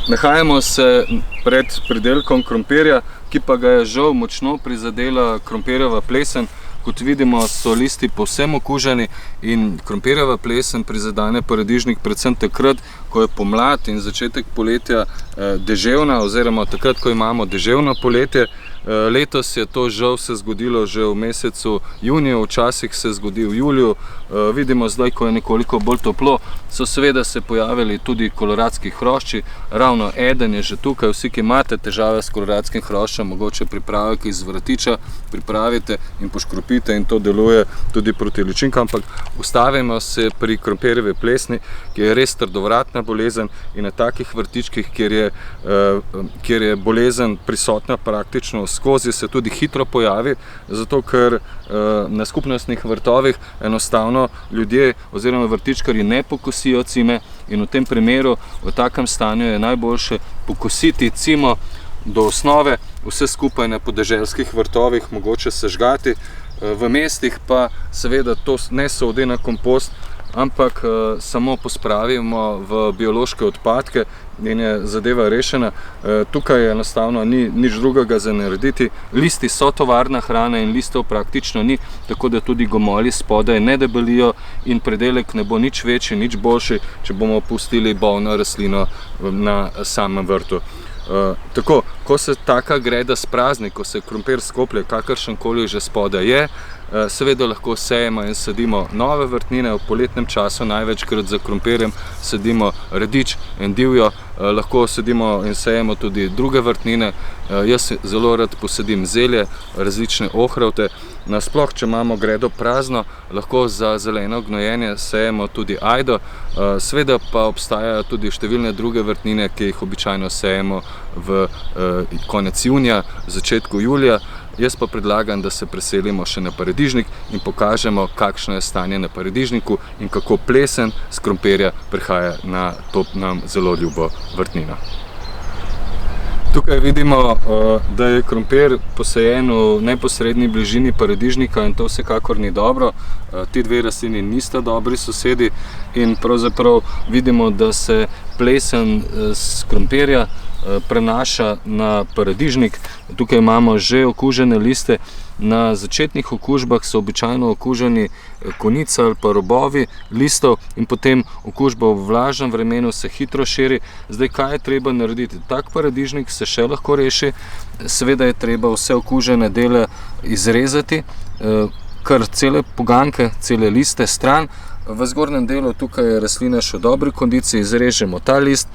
Nahajamo se pred pridelkom krompirja, ki pa ga je žal močno prizadela krompirjeva plesen. Kot vidimo, so listi povsem okuženi in krompirjeva plesen prizadene paradižnik predvsem takrat, ko je pomlad in začetek poletja deževna, oziroma takrat, ko imamo deževno poletje. Letos je to žal se zgodilo že v mesecu juniju, včasih se zgodi v juliju. Vidimo zdaj, ko je nekoliko bolj toplo, so seveda se pojavili tudi koloradski hrošči. Ravno eden je že tukaj. Vsi, ki imate težave s koloradskim hroščem, mogoče pripravek iz vratiča pripravite in poškropite in to deluje tudi proti ličinkam. Ampak ustavimo se pri krompirjevi plesni, ki je res trdovratna bolezen, in na takih vrtičkih, kjer je bolezen prisotna praktično skozi, se tudi hitro pojavi, zato ker na skupnostnih vrtovih enostavno ljudje oziroma vrtičkarji ne pokosijo cime, in v tem primeru, v takem stanju je najboljše pokositi cimo do osnove, vse skupaj na podeželskih vrtovih mogoče sežgati. V mestih pa seveda to ne sodi na kompost, ampak samo pospravimo v biološke odpadke in je zadeva rešena. Tukaj enostavno ni nič drugega za narediti. Listi so tovarna hrane in listov praktično ni, tako da tudi gomolji spodaj ne debelijo in pridelek ne bo nič večji, nič boljši, če bomo pustili bolno rastlino na samem vrtu. Tako, ko se taka greda sprazni, ko se krompir skoplje, kakršenkoli že spodaj je, seveda lahko sejemo in sadimo nove vrtnine. V poletnem času največkrat za krompirjem sadimo radič in divjo, lahko sadimo in sejemo tudi druge vrtnine. Jaz zelo rad posadim zelje, različne ohrovte. Nasploh, če imamo gredo prazno, lahko za zeleno gnojenje sejemo tudi ajdo. Seveda pa obstajajo tudi številne druge vrtnine, ki jih običajno sejemo v konec junija, začetku julija. Jaz pa predlagam, da se preselimo še na paradižnik in pokažemo, kakšno je stanje na paradižniku in kako plesen s krompirja prihaja na to nam zelo ljubo vrtnino. Tukaj vidimo, da je krompir posajen v neposredni bližini paradižnika, in to vsekakor ni dobro. Ti dve rastlini nista dobri sosedi in pravzaprav vidimo, da se plesen s krompirja prenaša na paradižnik. Tukaj imamo že okužene liste. Na začetnih okužbah so običajno okuženi konica ali pa robovi listov in potem okužba v vlažnem vremenu se hitro širi. Zdaj, kaj je treba narediti? Tak paradižnik se še lahko reši. Seveda je treba vse okužene dele izrezati, kar cele poganke, cele liste stran. V zgornjem delu tukaj je rastlina še v dobri kondiciji, izrežemo ta list.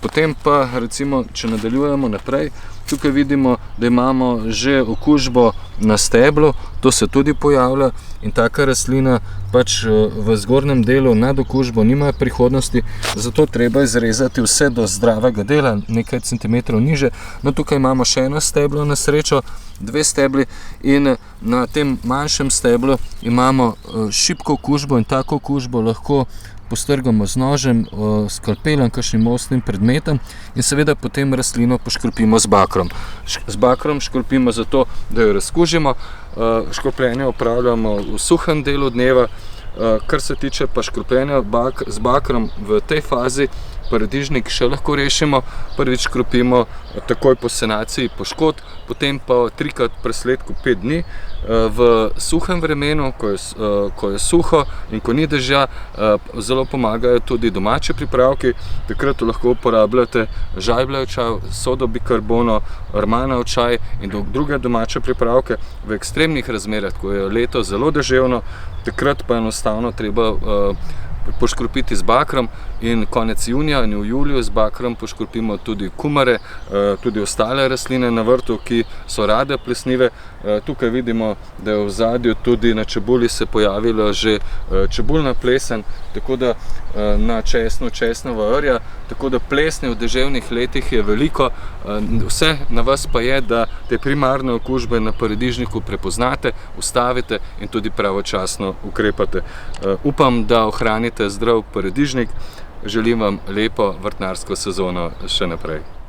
Potem pa, recimo, če nadaljujemo naprej, tukaj vidimo, da imamo že okužbo na steblu, to se tudi pojavlja, in taka rastlina pač v zgornjem delu nad okužbo nima prihodnosti, zato treba izrezati vse do zdravega dela, nekaj centimetrov niže. No, tukaj imamo še eno steblo, na srečo, dve stebli, in na tem manjšem steblu imamo šibko okužbo, in tako okužbo lahko postrgamo z nožem, skalpelom, kakšnim ostrim predmetom, in seveda potem rastlino poškropimo z bakrom. Z bakrom škropimo zato, da jo razkužimo. Škropljenje opravljamo v suhem delu dneva. Kar se tiče pa škropljenja z bakrom, v tej fazi paradižnik še lahko rešimo. Prvič škropimo takoj po sanaciji poškodb, potem pa trikrat presledku 5 dni. V suhem vremenu, ko je suho in ko ni dežja, zelo pomagajo tudi domači pripravki. Takrat lahko uporabljate žajbljev čaj, sodo bikarbono, rmanov čaj in druge domače pripravke. V ekstremnih razmerah, ko je leto zelo deževno, takrat pa enostavno treba poškropiti z bakrom, in konec junija in v juliju z bakrom poškropimo tudi kumare, tudi ostale rastline na vrtu, ki so rade plesnive. Tukaj vidimo, da je v ozadju tudi na čebuli se pojavila že čebulna plesen, tako da na česnu česnova rja, tako da plesni v deževnih letih je veliko. Vse na vas pa je, da te primarne okužbe na paradižniku prepoznate, ustavite in tudi pravočasno ukrepate. Upam, da ohranite zdrav paradižnik. Želim vam lepo vrtnarsko sezono še naprej.